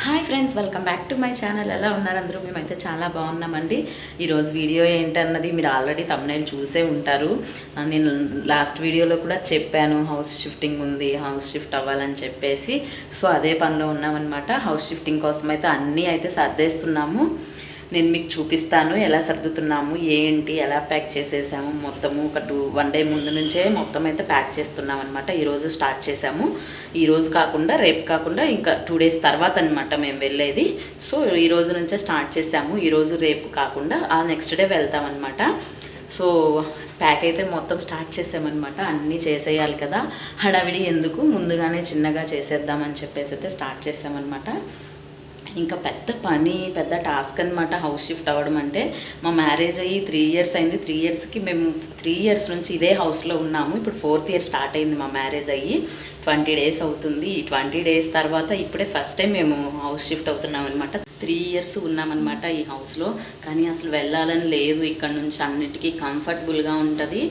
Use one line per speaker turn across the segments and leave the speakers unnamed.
Hi friends, welcome back to my channel. ఎలా ఉన్నారు అందరూ? మేమైతే చాలా బాగున్నామండి. ఈరోజు వీడియో ఏంటన్నది మీరు ఆల్రెడీ థంబ్నెయిల్ చూసే ఉంటారు. నేను లాస్ట్ వీడియోలో కూడా చెప్పాను, హౌస్ షిఫ్టింగ్ ఉంది, హౌస్ షిఫ్ట్ అవ్వాలని చెప్పేసి. సో అదే పనిలో ఉన్నామన్నమాట. హౌస్ షిఫ్టింగ్ కోసం అయితే అన్నీ అయితే సర్దేస్తున్నాము. నేను మీకు చూపిస్తాను ఎలా సర్దుతున్నాము, ఏంటి, ఎలా ప్యాక్ చేసేసాము. మొత్తము ఒక 1 డే ముందు నుంచే మొత్తం అయితే ప్యాక్ చేస్తున్నాం అనమాట. ఈరోజు స్టార్ట్ చేసాము. ఈరోజు కాకుండా రేపు కాకుండా ఇంకా 2 days తర్వాత అనమాట మేము వెళ్ళేది. సో ఈరోజు నుంచే స్టార్ట్ చేసాము. ఈరోజు రేపు కాకుండా ఆ నెక్స్ట్ డే వెళ్తామన్నమాట. సో ప్యాక్ అయితే మొత్తం స్టార్ట్ చేసామన్నమాట. అన్నీ చేసేయాలి కదా, హడావిడి ఎందుకు, ముందుగానే చిన్నగా చేసేద్దామని చెప్పేసి అయితే స్టార్ట్ చేసామన్నమాట. ఇంకా పెద్ద పని, పెద్ద టాస్క్ అనమాట హౌస్ షిఫ్ట్ అవ్వడం అంటే. మా మ్యారేజ్ అయ్యి 3 years అయింది. 3 yearsకి మేము 3 years నుంచి ఇదే హౌస్లో ఉన్నాము. ఇప్పుడు 4th year స్టార్ట్ అయింది మా మ్యారేజ్ అయ్యి. 20 days అవుతుంది. ఈ 20 days తర్వాత ఇప్పుడే ఫస్ట్ టైం మేము హౌస్ షిఫ్ట్ అవుతున్నాం అనమాట. 3 years ఉన్నామన్నమాట ఈ హౌస్లో. కానీ అసలు వెళ్ళాలని లేదు. ఇక్కడ నుంచి అన్నిటికీ కంఫర్టబుల్గా ఉంటుంది.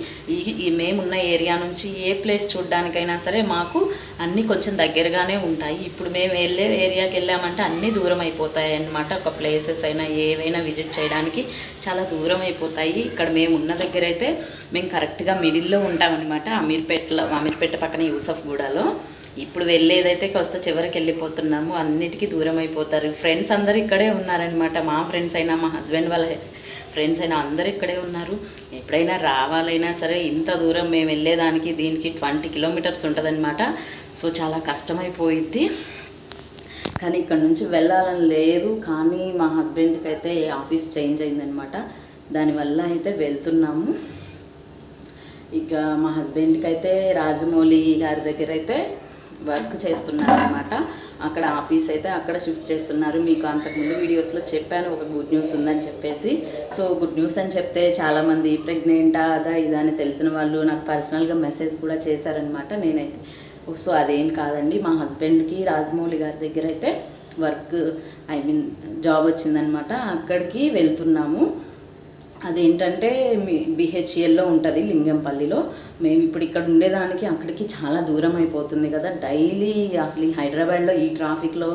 ఈ మేమున్న ఏరియా నుంచి ఏ ప్లేస్ చూడడానికైనా సరే మాకు అన్నీ కొంచెం దగ్గరగానే ఉంటాయి. ఇప్పుడు మేము వెళ్ళే ఏరియాకి వెళ్ళామంటే అన్నీ దూరం అయిపోతాయి అన్నమాట. ఒక ప్లేసెస్ అయినా ఏవైనా విజిట్ చేయడానికి చాలా దూరం అయిపోతాయి. ఇక్కడ మేము ఉన్న దగ్గర అయితే మేము కరెక్ట్గా మిడిల్లో ఉంటామన్నమాట. అమీర్పేట పక్కన యూసఫ్గూడలో. ఇప్పుడు వెళ్ళేదైతే కాస్త చివరికి వెళ్ళిపోతున్నాము. అన్నిటికీ దూరం అయిపోతారు. ఫ్రెండ్స్ అందరూ ఇక్కడే ఉన్నారనమాట. మా ఫ్రెండ్స్ అయినా, మా హస్బెండ్ వాళ్ళ ఫ్రెండ్స్ అయినా అందరూ ఇక్కడే ఉన్నారు. ఎప్పుడైనా రావాలైనా సరే ఇంత దూరం మేము వెళ్ళేదానికి దీనికి 20 kilometers ఉంటుందన్నమాట. సో చాలా కష్టమైపోయిద్ది. కానీ ఇక్కడ నుంచి వెళ్ళాలని లేదు. కానీ మా హస్బెండ్కి అయితే ఆఫీస్ చేంజ్ అయిందనమాట. దానివల్ల అయితే వెళ్తున్నాము. ఇక మా హస్బెండ్కి అయితే రాజమౌళి గారి దగ్గర అయితే వర్క్ చేస్తున్నారు అనమాట. అక్కడ ఆఫీస్ అయితే అక్కడ షిఫ్ట్ చేస్తున్నారు. మీకు అంతకుముందు వీడియోస్లో చెప్పాను ఒక గుడ్ న్యూస్ ఉందని చెప్పేసి. సో గుడ్ న్యూస్ అని చెప్తే చాలామంది ప్రెగ్నెంటా అదా ఇదా అని తెలిసిన వాళ్ళు నాకు పర్సనల్గా మెసేజ్ కూడా చేశారనమాట. నేనైతే సో అదేం కాదండి, మా హస్బెండ్కి రాజమౌళి గారి దగ్గర అయితే వర్క్ జాబ్ వచ్చిందనమాట. అక్కడికి వెళ్తున్నాము. అదేంటంటే బిహెచ్ఎల్లో ఉంటుంది, లింగంపల్లిలో. మేము ఇప్పుడు ఇక్కడ ఉండేదానికి అక్కడికి చాలా దూరం అయిపోతుంది కదా. డైలీ అసలు ఈ హైదరాబాద్లో ఈ ట్రాఫిక్లో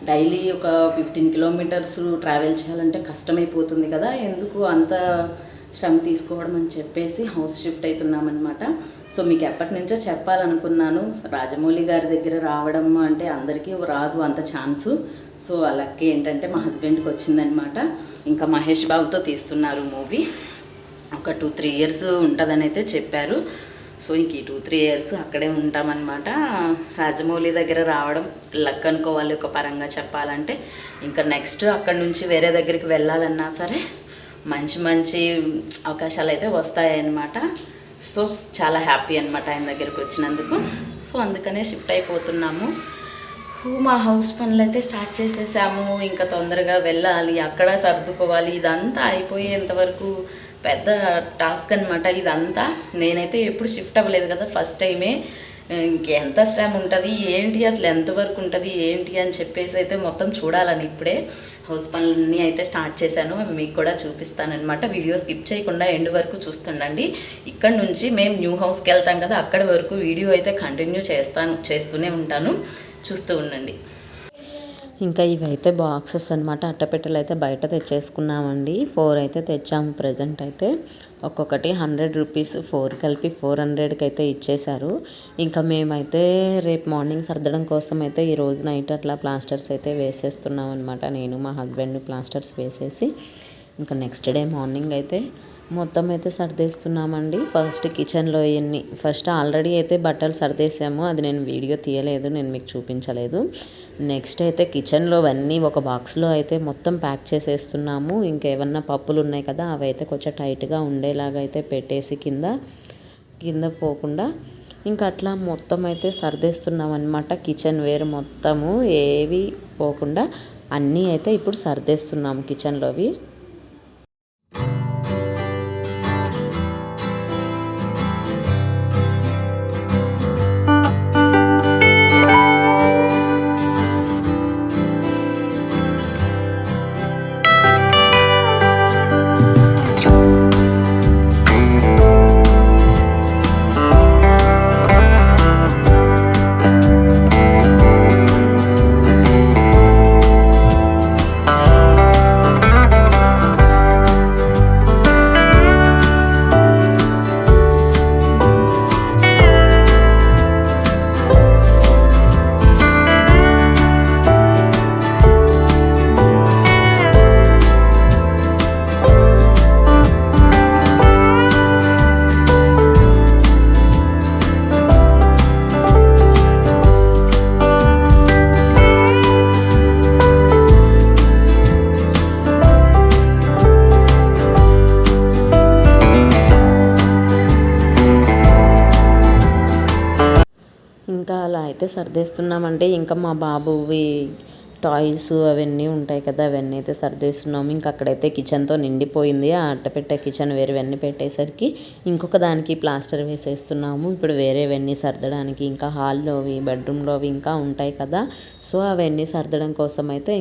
డైలీ ఒక 15 kilometers ట్రావెల్ చేయాలంటే కష్టమైపోతుంది కదా. ఎందుకు అంత శ్రమ తీసుకోవడం అని చెప్పేసి హౌస్ షిఫ్ట్ అవుతున్నామన్నమాట. సో మీకు ఎప్పటి నుంచో చెప్పాలనుకున్నాను, రాజమౌళి గారి దగ్గర రావడం అంటే అందరికీ రాదు అంత ఛాన్సు. సో అలాగే ఏంటంటే మా హస్బెండ్కి వచ్చిందనమాట. ఇంకా మహేష్ బాబుతో తీస్తున్నారు మూవీ. ఒక 2-3 years ఉంటుందని అయితే చెప్పారు. సో ఇంక ఈ 2-3 years అక్కడే ఉంటామన్నమాట. రాజమౌళి దగ్గర రావడం లక్ అనుకోవాలి ఒక పరంగా చెప్పాలంటే. ఇంకా నెక్స్ట్ అక్కడ నుంచి వేరే దగ్గరికి వెళ్ళాలన్నా సరే మంచి మంచి అవకాశాలు అయితే వస్తాయన్నమాట. సో చాలా హ్యాపీ అనమాట ఆయన దగ్గరికి వచ్చినందుకు. సో అందుకనే షిఫ్ట్ అయిపోతున్నాము. మా హౌస్ పనులు అయితే స్టార్ట్ చేసేసాము. ఇంకా తొందరగా వెళ్ళాలి, అక్కడ సర్దుకోవాలి. ఇదంతా అయిపోయేంతవరకు పెద్ద టాస్క్ అనమాట ఇదంతా. నేనైతే ఎప్పుడు షిఫ్ట్ అవ్వలేదు కదా, ఫస్ట్ టైమే. ఇంకెంత శ్రమ ఉంటుంది ఏంటి, అసలు ఎంతవరకు ఉంటుంది ఏంటి అని చెప్పేసి అయితే మొత్తం చూడాలని ఇప్పుడే హౌస్ పనులన్నీ అయితే స్టార్ట్ చేశాను. మీకు కూడా చూపిస్తానమాట. వీడియో స్కిప్ చేయకుండా ఎండ్ వరకు చూస్తుండండి. ఇక్కడ నుంచి మేము న్యూ హౌస్కి వెళ్తాం కదా, అక్కడి వరకు వీడియో అయితే కంటిన్యూ చేస్తూనే ఉంటాను. చూస్తూ ఉండండి. ఇంకా ఇవైతే బాక్సెస్ అనమాట. అట్టపెట్టెలు అయితే బయట తెచ్చేసుకున్నామండి. 4 అయితే తెచ్చాము. ప్రజెంట్ అయితే ఒక్కొక్కటి 100 rupees, 4 కలిపి 400కి అయితే ఇచ్చేశారు. ఇంకా మేమైతే రేపు మార్నింగ్ సర్దడం కోసం అయితే ఈరోజు నైట్ అట్లా ప్లాస్టర్స్ అయితే వేసేస్తున్నాం అనమాట. నేను మా హస్బెండ్ ప్లాస్టర్స్ వేసేసి ఇంకా నెక్స్ట్ డే మార్నింగ్ అయితే మొత్తం అయితే సర్దేస్తున్నామండి. ఫస్ట్ కిచెన్లో ఫస్ట్ ఆల్రెడీ అయితే బట్టలు సర్దేసాము. అది నేను వీడియో తీయలేదు, నేను మీకు చూపించలేదు. నెక్స్ట్ అయితే కిచెన్లో అన్నీ ఒక బాక్స్లో అయితే మొత్తం ప్యాక్ చేసేస్తున్నాము. ఇంకేమన్నా పప్పులు ఉన్నాయి కదా, అవి అయితే కొంచెం టైట్గా ఉండేలాగా అయితే పెట్టేసి కింద పోకుండా ఇంకా అట్లా మొత్తం అయితే సర్దేస్తున్నాం అనమాట. కిచెన్ వేర్ మొత్తము ఏవి పోకుండా అన్నీ అయితే ఇప్పుడు సర్దేస్తున్నాము కిచెన్లోవి. మేమైతే సర్దేస్తున్నామండి. ఇంకా మా బాబువి టాయ్స్ అవన్నీ ఉంటాయి కదా, అవన్నీ అయితే సర్దేస్తున్నాము. ఇంకా అక్కడైతే కిచెన్తో నిండిపోయింది. ఆ అట్టపెట్టే కిచెన్ వేరేవన్నీ పెట్టేసరికి ఇంకొక దానికి ప్లాస్టర్ వేసేస్తున్నాము. ఇప్పుడు వేరేవన్నీ సర్దడానికి, ఇంకా హాల్లోవి బెడ్రూమ్లోవి ఇంకా ఉంటాయి కదా, సో అవన్నీ సర్దడం కోసం అయితే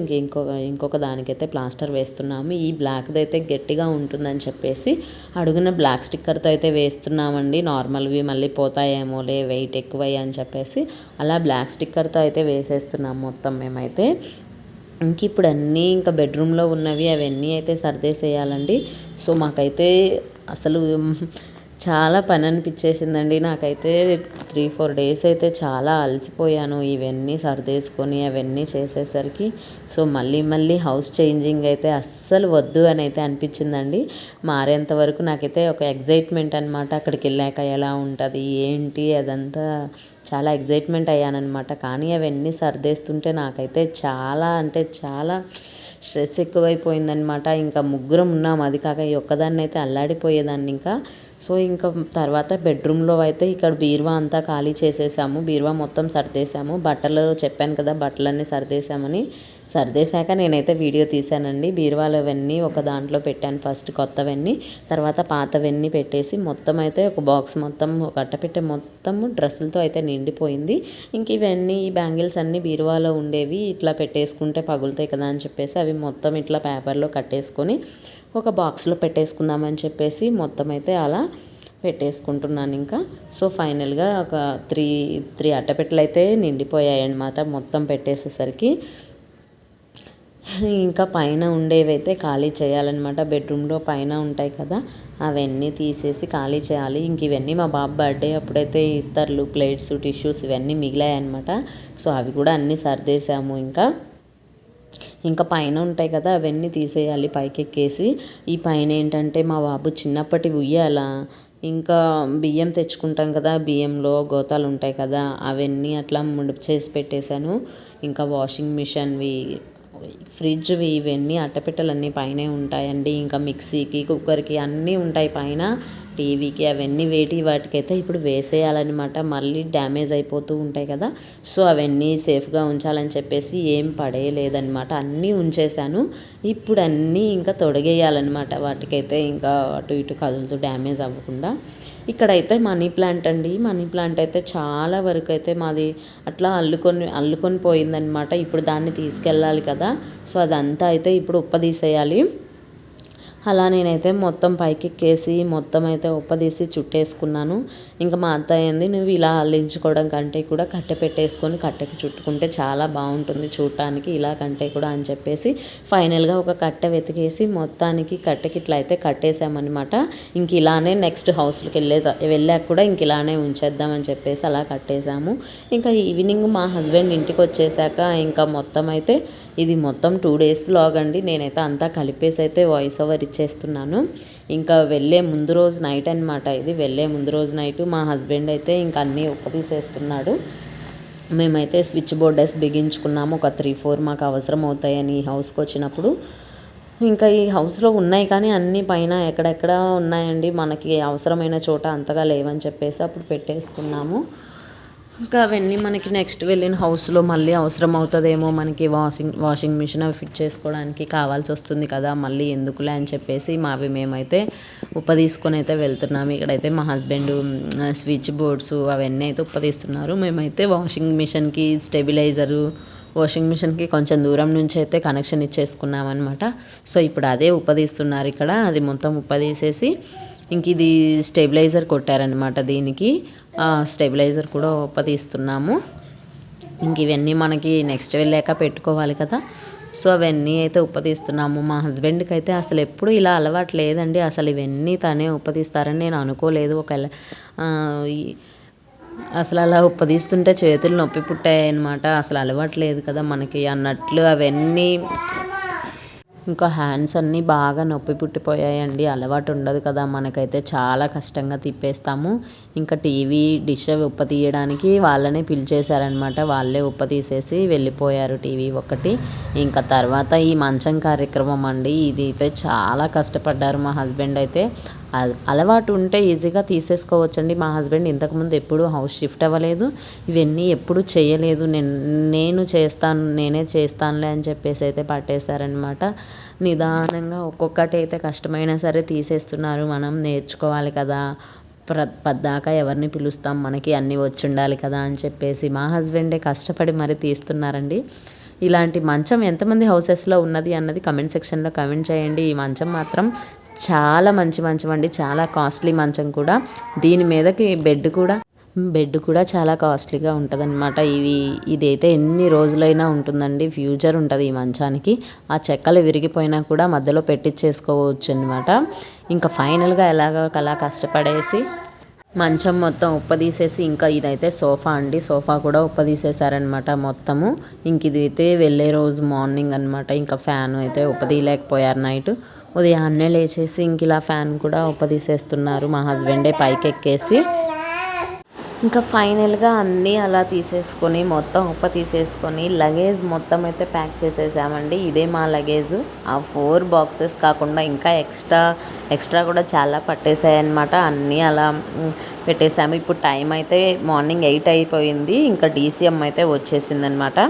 ఇంకొక దానికైతే ప్లాస్టర్ వేస్తున్నాము. ఈ బ్లాక్ది అయితే గట్టిగా ఉంటుందని చెప్పేసి అడుగున బ్లాక్ స్టిక్కర్తో అయితే వేస్తున్నామండి. నార్మల్వి మళ్ళీ పోతాయేమోలే వెయిట్ ఎక్కువయ్యి అని చెప్పేసి అలా బ్లాక్ స్టిక్కర్తో అయితే వేసేస్తున్నాము మొత్తం మేమైతే. ఇంక ఇప్పుడు అన్నీ ఇంకా బెడ్రూమ్లో ఉన్నవి అవన్నీ అయితే సర్దేసేయాలండి. సో మాకైతే అసలు చాలా పని అనిపించేసిందండి. నాకైతే 3-4 డేస్ అయితే చాలా అలసిపోయాను ఇవన్నీ సర్దేసుకొని అవన్నీ చేసేసరికి. సో మళ్ళీ హౌస్ చేంజింగ్ అయితే అస్సలు వద్దు అని అయితే అనిపించిందండి. మారేంత వరకు నాకైతే ఒక ఎగ్జైట్మెంట్ అనమాట. అక్కడికి వెళ్ళాక ఎలా ఉంటుంది ఏంటి అదంతా చాలా ఎగ్జైట్మెంట్ అయ్యానమాట. కానీ అవన్నీ సర్దేస్తుంటే నాకైతే చాలా అంటే చాలా స్ట్రెస్ ఎక్కువైపోయిందనమాట. ఇంకా ముగ్గురం ఉన్నాం, అది కాక ఈ ఒక్కదాన్ని అయితే అల్లాడిపోయేదాన్ని ఇంకా. సో ఇంకా తర్వాత బెడ్రూమ్లో అయితే ఇక్కడ బీరువా అంతా ఖాళీ చేసేసాము. బీరువా మొత్తం సర్దేశాము. బట్టలు చెప్పాను కదా, బట్టలన్నీ సర్దేశామని. సర్దేశాక నేనైతే వీడియో తీశానండి. బీరువాలో అవన్నీ ఒక దాంట్లో పెట్టాను, ఫస్ట్ కొత్తవన్నీ, తర్వాత పాతవన్నీ పెట్టేసి మొత్తం అయితే ఒక బాక్స్ మొత్తం ఒక అట్టపెట్టె మొత్తము డ్రెస్సులతో అయితే నిండిపోయింది. ఇంక ఇవన్నీ ఈ బ్యాంగిల్స్ అన్నీ బీరువాలో ఉండేవి, ఇట్లా పెట్టేసుకుంటే పగులుతాయి కదా అని చెప్పేసి అవి మొత్తం ఇట్లా పేపర్లో కట్టేసుకొని ఒక బాక్స్లో పెట్టేసుకుందామని చెప్పేసి మొత్తం అయితే అలా పెట్టేసుకుంటున్నాను ఇంకా. సో ఫైనల్గా ఒక త్రీ అట్టపెట్టెలు అయితే నిండిపోయాయి అన్నమాట మొత్తం పెట్టేసేసరికి. ఇంకా పైన ఉండేవైతే ఖాళీ చేయాలన్నమాట. బెడ్రూమ్లో పైన ఉంటాయి కదా, అవన్నీ తీసేసి ఖాళీ చేయాలి. ఇంక ఇవన్నీ మా బాబు బర్త్డే అప్పుడైతే ఇస్తర్లు, ప్లేట్స్, టిష్యూస్ ఇవన్నీ మిగిలాయి అనమాట. సో అవి కూడా అన్నీ సర్దేశాము. ఇంకా పైన ఉంటాయి కదా, అవన్నీ తీసేయాలి పైకి ఎక్కేసి. ఈ పైన ఏంటంటే మా బాబు చిన్నప్పటి ఉయ్యాల, ఇంకా బియ్యం తెచ్చుకుంటాం కదా, బియ్యంలో గోతాలు ఉంటాయి కదా, అవన్నీ అట్లా ముడుపు చేసి పెట్టేశాను. ఇంకా వాషింగ్ మిషన్వి, ఫ్రిడ్జ్వి ఇవన్నీ అట్టపెట్టెలన్నీ పైనే ఉంటాయండి. ఇంకా మిక్సీకి, కుక్కర్కి అన్నీ ఉంటాయి పైన. టీవీకి అవన్నీ వాటికైతే ఇప్పుడు వేసేయాలన్నమాట. మళ్ళీ డ్యామేజ్ అయిపోతూ ఉంటాయి కదా, సో అవన్నీ సేఫ్గా ఉంచాలని చెప్పేసి ఏం పడేయలేదన్నమాట, అన్నీ ఉంచేశాను. ఇప్పుడు అన్నీ ఇంకా తొడిగేయాలన్నమాట వాటికైతే, ఇంకా అటు ఇటు కదులుతూ డ్యామేజ్ అవ్వకుండా. ఇక్కడైతే మనీ ప్లాంట్ అండి. మనీ ప్లాంట్ అయితే చాలా వరకు అయితే మాది అట్లా అల్లుకొని పోయిందనమాట. ఇప్పుడు దాన్ని తీసుకెళ్ళాలి కదా, సో అదంతా అయితే ఇప్పుడు ఉప్పదీసేయాలి. అలా నేనైతే మొత్తం పైకి ఎక్కేసి మొత్తం అయితే ఉప్పదీసి చుట్టేసుకున్నాను. ఇంకా మా అత్తయ్య ఏంది, నువ్వు ఇలా అల్లించుకోవడం కంటే కూడా కట్టె పెట్టేసుకొని కట్టెకి చుట్టుకుంటే చాలా బాగుంటుంది చూడటానికి, ఇలా కంటే కూడా అని చెప్పేసి ఫైనల్గా ఒక కట్టె వెతికేసి మొత్తానికి కట్టెకి ఇట్లా అయితే కట్టేసామన్నమాట. ఇంక ఇలానే నెక్స్ట్ హౌస్కి వెళ్ళాక కూడా ఇంక ఇలానే ఉంచేద్దామని చెప్పేసి అలా కట్టేసాము. ఇంకా ఈవినింగ్ మా హస్బెండ్ ఇంటికి వచ్చేసాక ఇంకా మొత్తం అయితే ఇది మొత్తం 2 days వ్లాగ్ అండి. నేనైతే అంతా కలిపేసి అయితే వాయిస్ ఓవర్ ఇచ్చేస్తున్నాను. ఇంకా వెళ్ళే ముందు రోజు నైట్ అనమాట ఇది. వెళ్ళే ముందు రోజు నైట్ మా హస్బెండ్ అయితే ఇంకా అన్నీ ఉప్పతీసేస్తున్నాడు. మేమైతే స్విచ్ బోర్డెస్ బిగించుకున్నాము. ఒక 3-4 మాకు అవసరం అవుతాయని ఈ హౌస్కి వచ్చినప్పుడు. ఇంకా ఈ హౌస్లో ఉన్నాయి కానీ అన్నీ పైన ఎక్కడెక్కడ ఉన్నాయండి, మనకి అవసరమైన చోట అంతగా లేవని చెప్పేసి అప్పుడు పెట్టేసుకున్నాము. ఇంకా అవన్నీ మనకి నెక్స్ట్ వెళ్ళిన హౌస్లో మళ్ళీ అవసరం అవుతుందేమో, మనకి వాషింగ్ మిషన్ అవి ఫిట్ చేసుకోవడానికి కావాల్సి వస్తుంది కదా, మళ్ళీ ఎందుకులే అని చెప్పేసి మేమైతే ఉప్పదీసుకొని అయితే వెళ్తున్నాము. ఇక్కడైతే మా హస్బెండ్ స్విచ్ బోర్డ్స్ అవన్నీ అయితే ఉప్పదీస్తున్నారు. మేమైతే వాషింగ్ మిషన్కి స్టెబిలైజరు, వాషింగ్ మిషన్కి కొంచెం దూరం నుంచి అయితే కనెక్షన్ ఇచ్చేసుకున్నాం అనమాట. సో ఇప్పుడు అదే ఉప్పదీస్తున్నారు ఇక్కడ. అది మొత్తం ఉప్పదీసేసి ఇంక ఇది స్టెబిలైజర్ కొట్టారనమాట దీనికి. స్టెబిలైజర్ కూడా ఉప్పదీస్తున్నాము. ఇంక ఇవన్నీ మనకి నెక్స్ట్ వెళ్ళాక పెట్టుకోవాలి కదా, సో అవన్నీ అయితే ఉప్పదీస్తున్నాము. మా హస్బెండ్కి అయితే అసలు ఎప్పుడు ఇలా అలవాటు లేదండి. అసలు ఇవన్నీ తనే ఉప్పదీస్తారని నేను అనుకోలేదు. అసలు అలా ఉప్పదీస్తుంటే చేతులు నొప్పి పుట్టాయి అనమాట. అసలు అలవాటు లేదు కదా మనకి అన్నట్లు అవన్నీ. ఇంకా హ్యాండ్స్ అన్నీ బాగా నొప్పి పుట్టిపోయాయండి. అలవాటు ఉండదు కదా మనకైతే, చాలా కష్టంగా తిప్పేస్తాము. ఇంకా టీవీ డిష్ ఉప్ప తీయడానికి వాళ్ళనే పిలిచేశారనమాట. వాళ్ళే ఉప్ప తీసేసి వెళ్ళిపోయారు టీవీ ఒకటి. ఇంకా తర్వాత ఈ మంచం కార్యక్రమం అండి, ఇది అయితే చాలా కష్టపడ్డారు మా హస్బెండ్ అయితే. అలవాటు ఉంటే ఈజీగా తీసేసుకోవచ్చండి. మా హస్బెండ్ ఇంతకుముందు ఎప్పుడూ హౌస్ షిఫ్ట్ అవ్వలేదు, ఇవన్నీ ఎప్పుడూ చేయలేదు. నేనే చేస్తానులే అని చెప్పేసి అయితే పట్టేశారనమాట. నిదానంగా ఒక్కొక్కటి అయితే కష్టమైనా సరే తీసేస్తున్నారు. మనం నేర్చుకోవాలి కదా, పద్దాకా ఎవరిని పిలుస్తాం, మనకి అన్నీ వచ్చి ఉండాలి కదా అని చెప్పేసి మా హస్బెండే కష్టపడి మరి తీస్తున్నారండి. ఇలాంటి మంచం ఎంతమంది హౌసెస్లో ఉన్నది అన్నది కమెంట్ సెక్షన్లో కమెంట్ చేయండి. ఈ మంచం మాత్రం చాలా మంచి మంచం అండి, చాలా కాస్ట్లీ మంచం కూడా. దీని మీదకి బెడ్ కూడా చాలా కాస్ట్లీగా ఉంటుందన్నమాట. ఇదైతే ఎన్ని రోజులైనా ఉంటుందండి, ఫ్యూచర్ ఉంటుంది ఈ మంచానికి. ఆ చెక్కలు విరిగిపోయినా కూడా మధ్యలో పెట్టించేసుకోవచ్చు అనమాట. ఇంకా ఫైనల్గా ఎలాగో అలా కష్టపడేసి మంచం మొత్తం ఉప్పదీసేసి, ఇంకా ఇదైతే సోఫా అండి, సోఫా కూడా ఉప్పదీసేసారనమాట మొత్తము. ఇంక ఇదైతే వెళ్ళే రోజు మార్నింగ్ అనమాట. ఇంకా ఫ్యాన్ అయితే ఉప్పదీయలేకపోయారు నైట్. ఉదయాన్నే లేచేసి ఇంక ఇలా ఫ్యాన్ కూడా ఉప్పదీసేస్తున్నారు మా హస్బెండే పైకి ఎక్కేసి. ఇంకా ఫైనల్గా అన్నీ అలా తీసేసుకొని మొత్తం తీసేసుకొని లగేజ్ మొత్తం అయితే ప్యాక్ చేసేసామండి. ఇదే మా లగేజ్. ఆ 4 బాక్సెస్ కాకుండా ఇంకా ఎక్స్ట్రా కూడా చాలా పట్టేసాయి అన్నమాట. అన్నీ అలా పెట్టేసాము. ఇప్పుడు టైం అయితే మార్నింగ్ 8 అయిపోయింది. ఇంకా DCM అయితే వచ్చేసిందనమాట.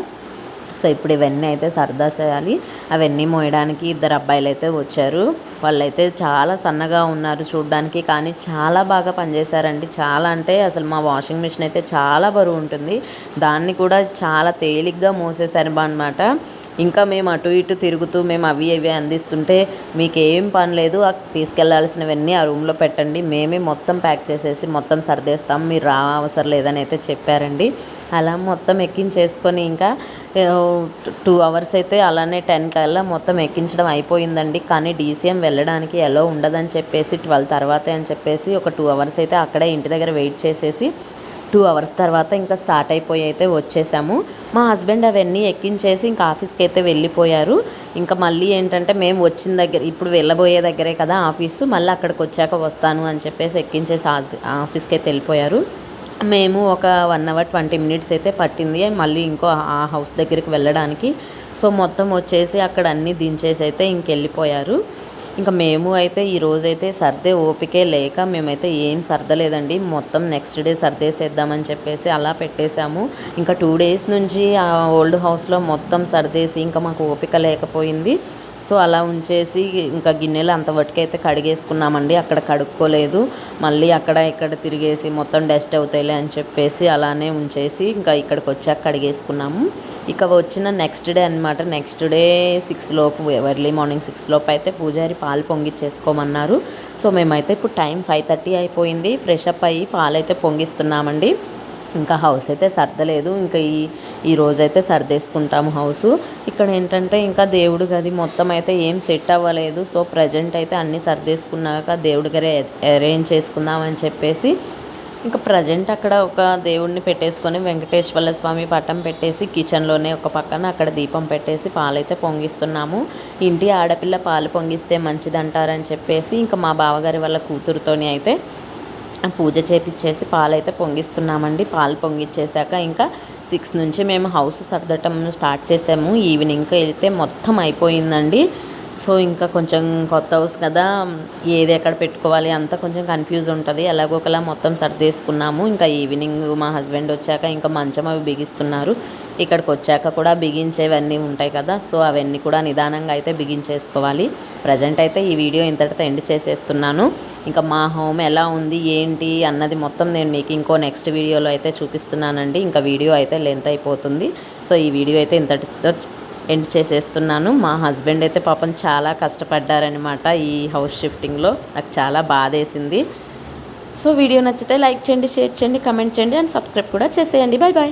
సో ఇప్పుడు ఇవన్నీ అయితే సరదా చేయాలి. అవన్నీ మోయడానికి 2 అబ్బాయిలు అయితే వచ్చారు. వాళ్ళైతే చాలా సన్నగా ఉన్నారు చూడడానికి, కానీ చాలా బాగా పనిచేశారండి. చాలా అంటే అసలు మా వాషింగ్ మిషన్ అయితే చాలా బరువు ఉంటుంది, దాన్ని కూడా చాలా తేలిగ్గా మోసేసారు అనమాట. ఇంకా మేము అటు ఇటు తిరుగుతూ మేము అవి అందిస్తుంటే, మీకేం పని లేదు, తీసుకెళ్లాల్సినవన్నీ ఆ రూమ్లో పెట్టండి, మేమే మొత్తం ప్యాక్ చేసేసి మొత్తం సర్దేస్తాం, మీరు అవసరం లేదని అయితే చెప్పారండి. అలా మొత్తం ఎక్కించేసుకొని ఇంకా 2 అవర్స్ అయితే అలానే 10 కల్లా మొత్తం ఎక్కించడం అయిపోయిందండి. కానీ DCM వెళ్ళడానికి ఎలా ఉండదని చెప్పేసి 12 తర్వాతే అని చెప్పేసి ఒక 2 అవర్స్ అయితే అక్కడే ఇంటి దగ్గర వెయిట్ చేసేసి 2 అవర్స్ తర్వాత ఇంకా స్టార్ట్ అయిపోయి అయితే వచ్చేసాము. మా హస్బెండ్ అవన్నీ ఎక్కించేసి ఇంకా ఆఫీస్కి అయితే వెళ్ళిపోయారు. ఇంకా మళ్ళీ ఏంటంటే మేము వచ్చిన దగ్గర, ఇప్పుడు వెళ్ళబోయే దగ్గరే కదా ఆఫీసు, మళ్ళీ అక్కడికి వచ్చాక వస్తాను అని చెప్పేసి ఎక్కించేసి ఆఫీస్కి అయితే వెళ్ళిపోయారు. మేము ఒక 1 అవర్ 20 మినిట్స్ అయితే పట్టింది మళ్ళీ ఇంకో ఆ హౌస్ దగ్గరికి వెళ్ళడానికి. సో మొత్తం వచ్చేసి అక్కడ అన్నీ దించేసి అయితే ఇంకెళ్ళిపోయారు. ఇంకా మేము అయితే ఈరోజైతే సర్దే ఓపికే లేక మేమైతే ఏం సర్దలేదండి. మొత్తం నెక్స్ట్ డే సర్దేసేద్దామని చెప్పేసి అలా పెట్టేశాము. ఇంకా 2 డేస్ నుంచి ఆ ఓల్డ్ హౌస్లో మొత్తం సర్దేసి ఇంకా మాకు ఓపిక లేకపోయింది. సో అలా ఉంచేసి ఇంకా గిన్నెలు అంతవరకైతే కడిగేసుకున్నామండి. అక్కడ కడుక్కోలేదు, మళ్ళీ అక్కడ ఇక్కడ తిరిగేసి మొత్తం డస్ట్ అవుతాయిలే అని చెప్పేసి అలానే ఉంచేసి ఇంకా ఇక్కడికి వచ్చాక కడిగేసుకున్నాము. ఇక వచ్చిన నెక్స్ట్ డే అనమాట. నెక్స్ట్ డే 6 లోపు, ఎర్లీ మార్నింగ్ 6 లోపు అయితే పూజారి పాలు పొంగిచ్చేసుకోమన్నారు. సో మేమైతే ఇప్పుడు టైం 5:30 అయిపోయింది. ఫ్రెష్ అప్ అయ్యి పాలైతే పొంగిస్తున్నామండి. ఇంకా హౌస్ అయితే సర్దలేదు, ఇంకా ఈ రోజైతే సర్దేసుకుంటాము హౌసు. ఇక్కడ ఏంటంటే ఇంకా దేవుడి గది మొత్తం అయితే ఏం సెట్ అవ్వలేదు. సో ప్రజెంట్ అయితే అన్నీ సర్దేసుకున్నాక దేవుడి గది అరేంజ్ చేసుకుందామని చెప్పేసి ఇంకా ప్రజెంట్ అక్కడ ఒక దేవుడిని పెట్టేసుకొని వెంకటేశ్వర స్వామి పటం పెట్టేసి కిచెన్లోనే ఒక పక్కన అక్కడ దీపం పెట్టేసి పాలైతే పొంగిస్తున్నాము. ఇంటి ఆడపిల్ల పాలు పొంగిస్తే మంచిదంటారని చెప్పేసి ఇంకా మా బావగారి వాళ్ళ కూతురుతోని అయితే పూజ చేపించేసి పాలైతే పొంగిస్తున్నామండి. పాలు పొంగిచ్చేసాక ఇంకా 6 నుంచి మేము హౌస్ సర్దటం స్టార్ట్ చేసాము. ఈవినింగ్కి అయితే మొత్తం అయిపోయిందండి. సో ఇంకా కొంచెం కొత్త హౌస్ కదా, ఏది ఎక్కడ పెట్టుకోవాలి అంతా కొంచెం కన్ఫ్యూజ్ ఉంటుంది. ఎలాగోకలా మొత్తం సర్దేసుకున్నాము. ఇంకా ఈవినింగ్ మా హస్బెండ్ వచ్చాక ఇంకా మంచం అవి బిగిస్తున్నారు. ఇక్కడికి వచ్చాక కూడా బిగించేవన్నీ ఉంటాయి కదా, సో అవన్నీ కూడా నిదానంగా అయితే బిగించేసుకోవాలి. ప్రజెంట్ అయితే ఈ వీడియో ఇంతటితో ఎండ్ చేసేస్తున్నాను. ఇంకా మా హోమ్ ఎలా ఉంది ఏంటి అన్నది మొత్తం నేను మీకు ఇంకో నెక్స్ట్ వీడియోలో అయితే చూపిస్తున్నానండి. ఇంకా వీడియో అయితే లెంత్ అయిపోతుంది. సో ఈ వీడియో అయితే ఇంతటితో ఎండ్ చేసేస్తున్నాను. మా హస్బెండ్ అయితే పాపం చాలా కష్టపడ్డారనమాట ఈ హౌస్ షిఫ్టింగ్లో. నాకు చాలా బాధేసింది. సో వీడియో నచ్చితే లైక్ చేయండి, షేర్ చేయండి, కమెంట్ చేయండి అండ్ సబ్స్క్రైబ్ కూడా చేసేయండి. Bye bye.